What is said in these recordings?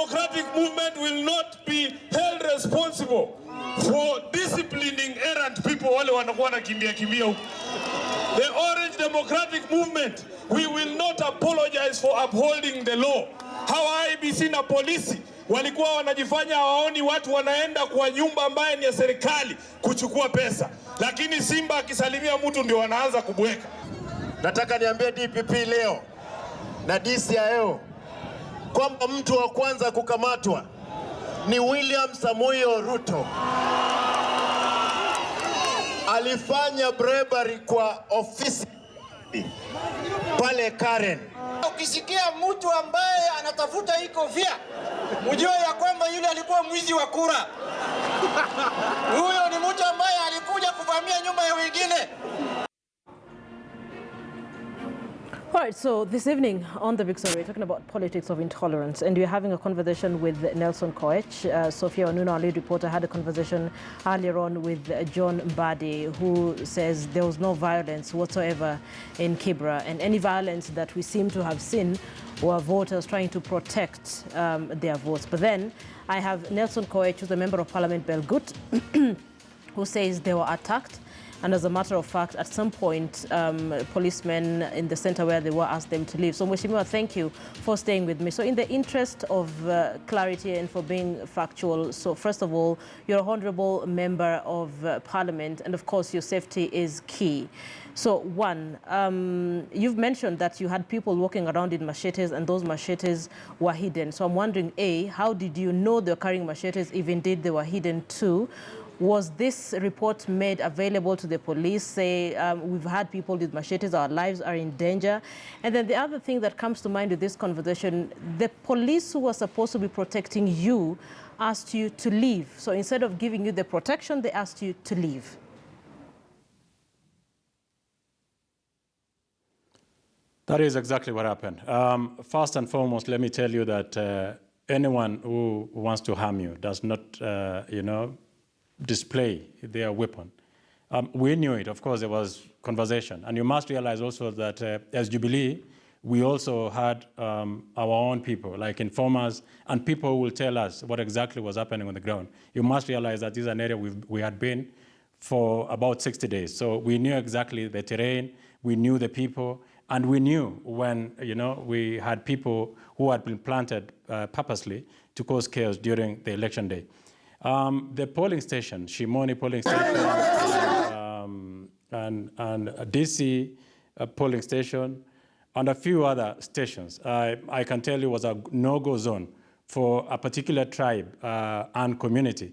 Democratic Movement will not be held responsible for disciplining errant people wale wanakuwa na kimbia huko. The Orange Democratic Movement, we will not apologize for upholding the law. Hawa IBC na polisi walikuwa wanajifanya hawaoni watu wanaenda kwa nyumba ambaye ni ya serikali kuchukua pesa. Lakini Simba akisalimia mtu ndio wanaanza kubweka. Nataka niambie DPP leo na DCIO kwamba mtu wa kwanza kukamatwa ni William Samoei Ruto. Alifanya bribery kwa ofisi pale Karen. Ukisikia mtu ambaye anatafuta hii kofia, ujue ya kwamba yule alikuwa mwizi wa kura. Huyo ni mtu ambaye alikuja kuvamia nyumba ya wengine. All right, so this evening on The Big Story, we're talking about politics of intolerance, and we're having a conversation with Nelson Koech. Sophia Onuno, our lead reporter, had a conversation earlier on with John Mbadi, who says there was no violence whatsoever in Kibra, and any violence that we seem to have seen were voters trying to protect their votes. But then I have Nelson Koech, who's a member of Parliament, Belgut, who says they were attacked. And as a matter of fact, at some point, policemen in the center where they were asked them to leave. So, Mheshimiwa, thank you for staying with me. So, in the interest of clarity and for being factual, so first of all, you're a honorable member of Parliament, and of course, your safety is key. So, one, you've mentioned that you had people walking around in machetes, and those machetes were hidden. So, I'm wondering, A, how did you know they were carrying machetes if indeed they were hidden? Two, was this report made available to the police? Say, we've had people with machetes, our lives are in danger. And then the other thing that comes to mind with this conversation, the police who were supposed to be protecting you asked you to leave. So instead of giving you the protection, they asked you to leave. That is exactly what happened. First and foremost, let me tell you that anyone who wants to harm you does not, display their weapon. We knew it. Of course, there was conversation. And you must realize also that as Jubilee, we also had our own people, like informers, and people who will tell us what exactly was happening on the ground. You must realize that this is an area we had been for about 60 days. So we knew exactly the terrain, we knew the people, and we knew when we had people who had been planted purposely to cause chaos during the election day. The polling station, Shimoni polling station, and DC polling station, and a few other stations, I can tell you was a no-go zone for a particular tribe and community.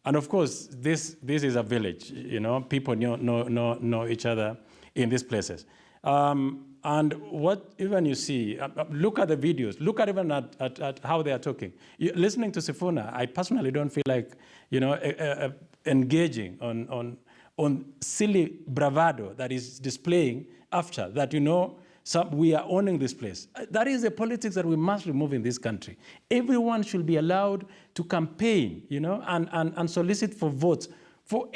And of course, this is a village. People know each other in these places. And what even you see, look at the videos, look at even at how they are talking. Listening to Sifuna, I personally don't feel like, engaging on silly bravado that is displaying after that, we are owning this place. That is the politics that we must remove in this country. Everyone should be allowed to campaign, and solicit for votes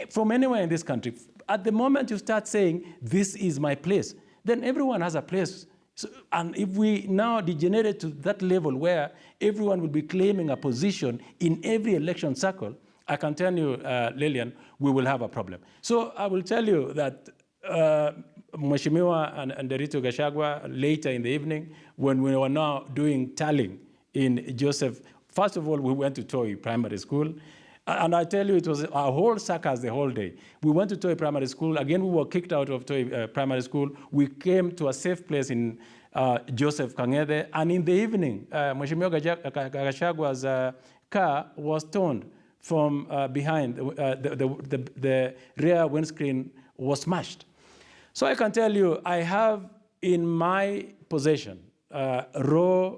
from anywhere in this country. At the moment you start saying, this is my place, then everyone has a place. So, and if we now degenerate to that level where everyone will be claiming a position in every election cycle, I can tell you, Lillian, we will have a problem. So I will tell you that Mheshimiwa and Derito Gachagua, later in the evening, when we were now doing tallying in Joseph, first of all, we went to Toi Primary School. And I tell you, it was a whole circus the whole day. We went to Toi Primary School. Again, we were kicked out of Toi Primary School. We came to a safe place in Joseph Kangede. And in the evening, Mheshimiwa Gachagua's car was turned from behind. The rear windscreen was smashed. So I can tell you, I have in my possession raw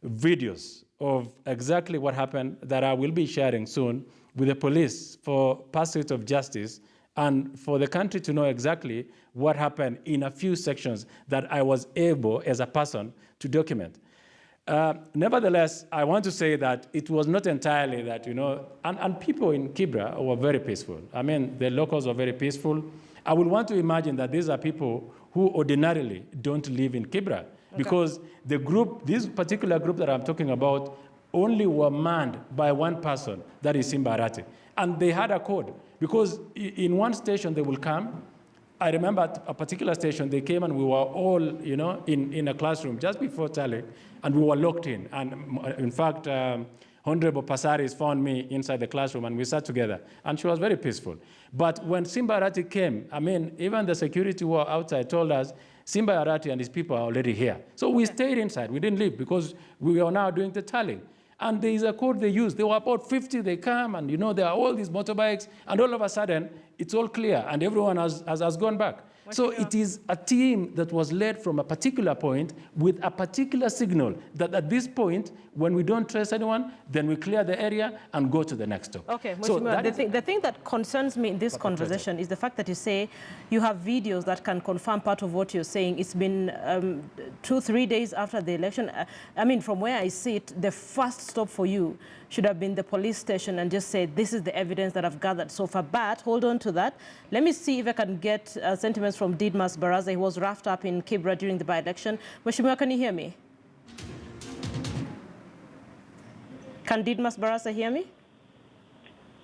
videos of exactly what happened that I will be sharing soon with the police for pursuit of justice and for the country to know exactly what happened in a few sections that I was able, as a person, to document. Nevertheless, I want to say that it was not entirely that, and people in Kibra were very peaceful. I mean, the locals were very peaceful. I would want to imagine that these are people who ordinarily don't live in Kibra, because the group, this particular group that I'm talking about, only were manned by one person, that is Simba Arati. And they had a code, because in one station they will come. I remember at a particular station, they came and we were all, in a classroom just before tally, and we were locked in. And in fact, Honorable Pasaris found me inside the classroom and we sat together, and she was very peaceful. But when Simba Arati came, I mean, even the security who were outside told us, Simba Arati and his people are already here. So we stayed inside, we didn't leave, because we are now doing the tallying. And there is a code they use. There were about 50, they come, and there are all these motorbikes, and all of a sudden, it's all clear, and everyone has gone back. So it is a team that was led from a particular point with a particular signal that at this point, when we don't trace anyone, then we clear the area and go to the next stop. Okay, so the thing that concerns me in this conversation is the fact that you say you have videos that can confirm part of what you're saying. It's been 2-3 days after the election. I mean, from where I sit, the first stop for you should have been the police station and just say, this is the evidence that I've gathered so far. But hold on to that. Let me see if I can get sentiments from Didmus Barasa. He was roughed up in Kibra during the by-election. Mheshimiwa, can you hear me? Can Didmus Barasa hear me?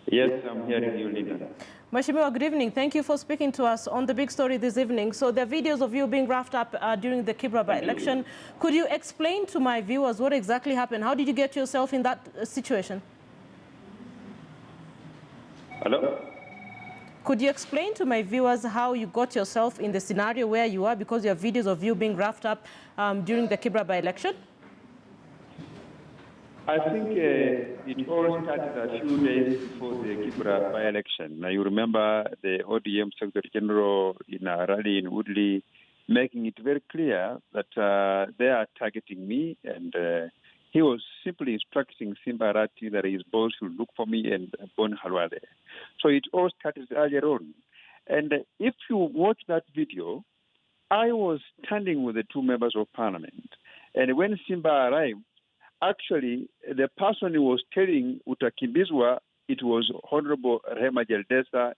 Yes, I'm hearing you, Linda. Mheshimiwa, good evening. Thank you for speaking to us on the big story this evening. So there are videos of you being roughed up during the Kibra by-election. Could you explain to my viewers what exactly happened? How did you get yourself in that situation? Hello? Could you explain to my viewers how you got yourself in the scenario where you are, because you have videos of you being roughed up during the Kibra by-election? I think it all started a few days before the Kibra by-election. Now, you remember the ODM Secretary General in a rally in Woodley making it very clear that they are targeting me, and he was simply instructing Simba Arati that his boss should look for me and Bon Halwade. So it all started earlier on. And if you watch that video, I was standing with the two members of parliament. And when Simba arrived, actually, the person who was telling utakimbizwa, it was Honorable Rehema Jeldesa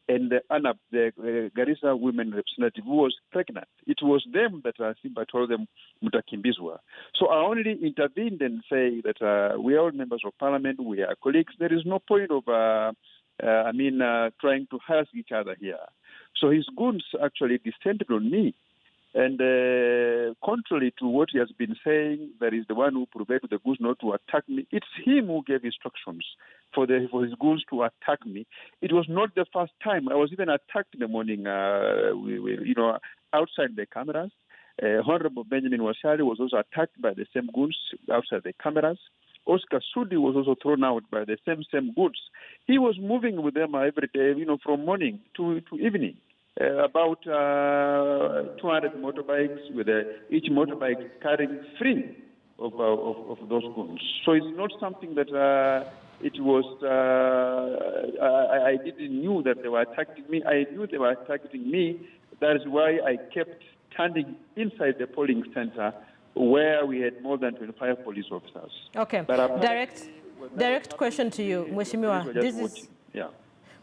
and Anab, the Garissa women representative, who was pregnant. It was them that Simba told them mutakimbizwa. So I only intervened and say that we are all members of parliament, we are colleagues. There is no point of, trying to harass each other here. So his goons actually descended on me. And contrary to what he has been saying, that is the one who prevented the goons not to attack me. It's him who gave instructions for his goons to attack me. It was not the first time. I was even attacked in the morning, outside the cameras. Honorable Benjamin Washali was also attacked by the same goons outside the cameras. Oscar Sudi was also thrown out by the same goons. He was moving with them every day, from morning to evening. About 200 motorbikes, with each motorbike carrying 3 of those goons. So it's not something that it was. I didn't knew that they were attacking me. I knew they were attacking me. That is why I kept standing inside the polling center, where we had more than 25 police officers. Okay. Direct question to you, Mheshimiwa.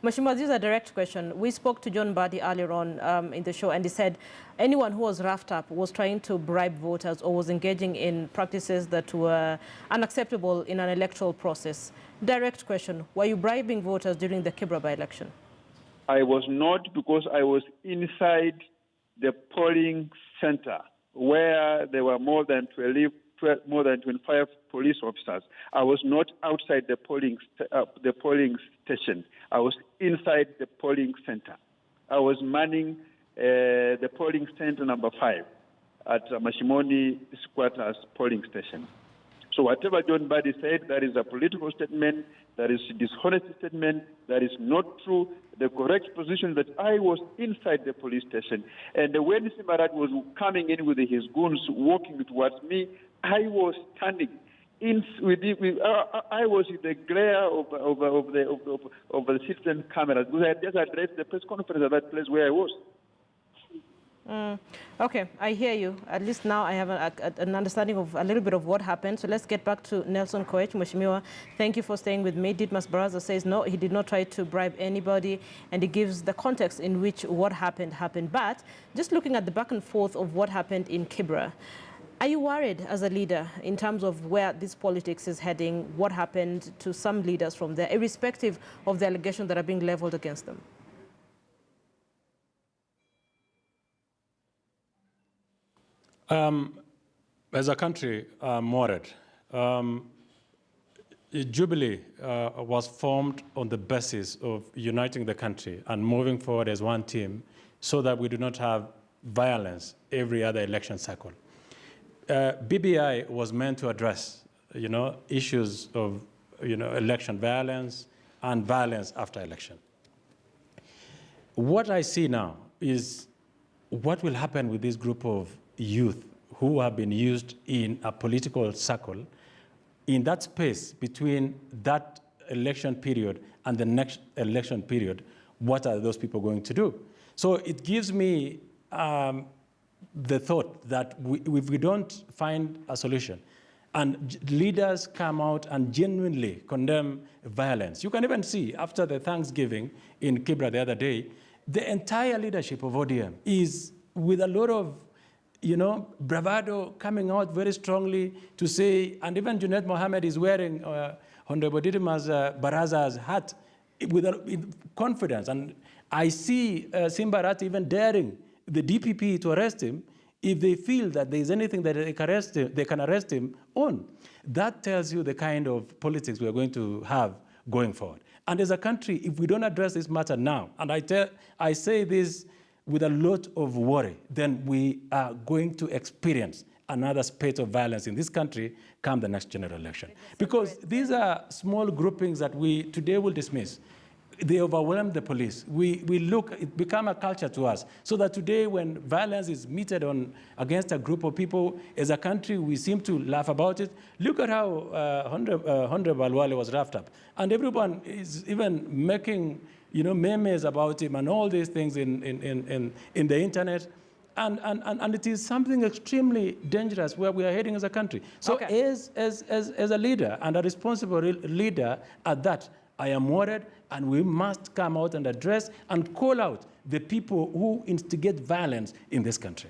Mheshimiwa, this is a direct question. We spoke to John Badi earlier on in the show, and he said anyone who was roughed up was trying to bribe voters or was engaging in practices that were unacceptable in an electoral process. Direct question, were you bribing voters during the Kibra by-election? I was not, because I was inside the polling center, where there were more than 25 police officers. I was not outside the polling station. I was inside the polling center. I was manning the polling center number 5 at Mashimoni Squatters polling station. So whatever John Badi said, that is a political statement, that is a dishonest statement, that is not true. The correct position that I was inside the police station. And when Simbarat was coming in with his goons walking towards me, I was standing I was in the glare of the citizen cameras, because I had just addressed the press conference at that place where I was. Okay, I hear you. At least now I have an understanding of a little bit of what happened. So let's get back to Nelson Koech. Mheshimiwa, thank you for staying with me. Didmus Barasa says no, he did not try to bribe anybody, and he gives the context in which what happened. But just looking at the back and forth of what happened in Kibra, Are you worried as a leader in terms of where this politics is heading, what happened to some leaders from there, irrespective of the allegations that are being leveled against them? As a country, I'm worried. Jubilee was formed on the basis of uniting the country and moving forward as one team so that we do not have violence every other election cycle. BBI was meant to address, issues of, election violence and violence after election. What I see now is what will happen with this group of youth who have been used in a political circle in that space between that election period and the next election period. What are those people going to do? So it gives me the thought that if we don't find a solution and leaders come out and genuinely condemn violence, you can even see after the Thanksgiving in Kibra the other day, the entire leadership of ODM is with a lot of bravado coming out very strongly to say, and even Junaid Mohammed is wearing Honorable Didmus Barasa's hat with confidence. And I see Simbarat even daring the DPP to arrest him if they feel that there is anything that they can arrest him on. That tells you the kind of politics we are going to have going forward. And as a country, if we don't address this matter now, and I say this with a lot of worry, then we are going to experience another spate of violence in this country come the next general election. Because these are small groupings that we today will dismiss. They overwhelm the police. It become a culture to us. So that today when violence is meted against a group of people, as a country, we seem to laugh about it. Look at how Honorable Alwale was wrapped up. And everyone is even making memes about him and all these things in the internet. And it is something extremely dangerous where we are heading as a country. So as a leader and a responsible leader at that, I am worried, and we must come out and address and call out the people who instigate violence in this country.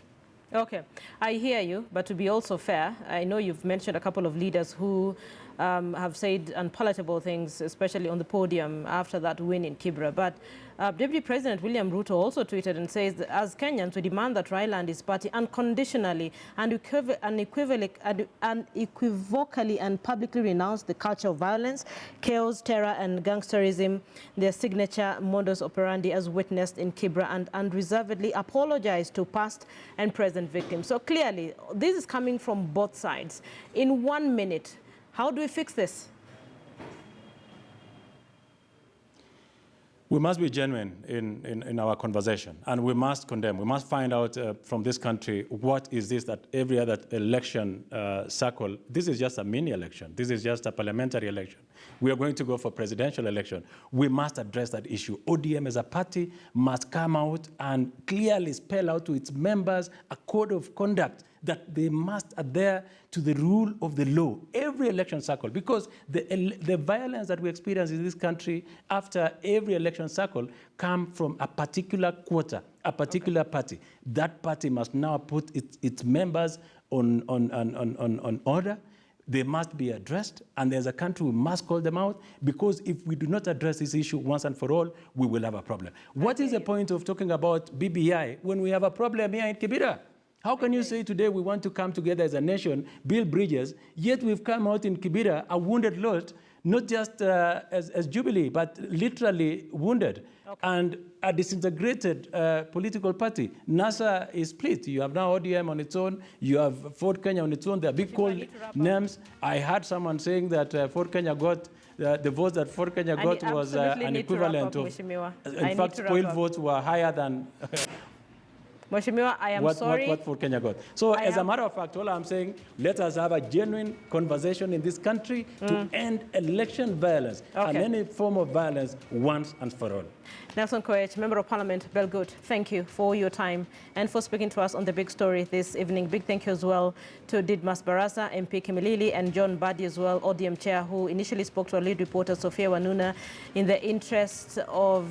Okay, I hear you, but to be also fair, I know you've mentioned a couple of leaders who have said unpalatable things, especially on the podium after that win in Kibra. But Deputy President William Ruto also tweeted and says that as Kenyans, we demand that Raila and his party unconditionally and unequivocally and publicly renounce the culture of violence, chaos, terror, and gangsterism, their signature modus operandi as witnessed in Kibra, and unreservedly apologize to past and present victims. So clearly, this is coming from both sides. In 1 minute, how do we fix this? We must be genuine in our conversation, and we must condemn. We must find out from this country what is this that every other election cycle, this is just a mini election. This is just a parliamentary election. We are going to go for presidential election. We must address that issue. ODM as a party must come out and clearly spell out to its members a code of conduct that they must adhere to the rule of the law every election cycle, because the violence that we experience in this country after every election cycle come from a particular quarter, a particular party. That party must now put its members on order. They must be addressed, and as a country, we must call them out, because if we do not address this issue once and for all, we will have a problem. What is the point of talking about BBI when we have a problem here in Kibera? How can you say today we want to come together as a nation, build bridges, yet we've come out in Kibera a wounded lot, not just as Jubilee, but literally wounded, and a disintegrated political party. NASA is split. You have now ODM on its own. You have Ford Kenya on its own. There are big cold names. I heard someone saying that Ford Kenya got the votes that Ford Kenya got was an equivalent of, in fact, spoiled votes were higher than Mheshimiwa, I am sorry. What Ford Kenya got. So as a matter of fact, all I'm saying, let us have a genuine conversation in this country to end election violence and any form of violence once and for all. Nelson Koech, Member of Parliament, Belgut, thank you for your time and for speaking to us on the big story this evening. Big thank you as well to Didmus Barasa, MP Kimilili, and John Badi as well, ODM Chair, who initially spoke to our lead reporter, Sophia Wanuna. In the interest of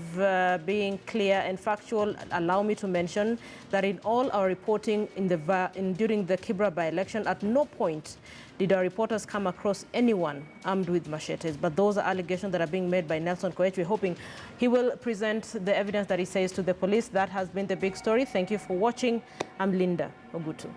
being clear and factual, allow me to mention that in all our reporting during the Kibra by-election, at no point did our reporters come across anyone armed with machetes. But those are allegations that are being made by Nelson Koech. We're hoping he will present the evidence that he says to the police. That has been the big story. Thank you for watching. I'm Linda Ogutu.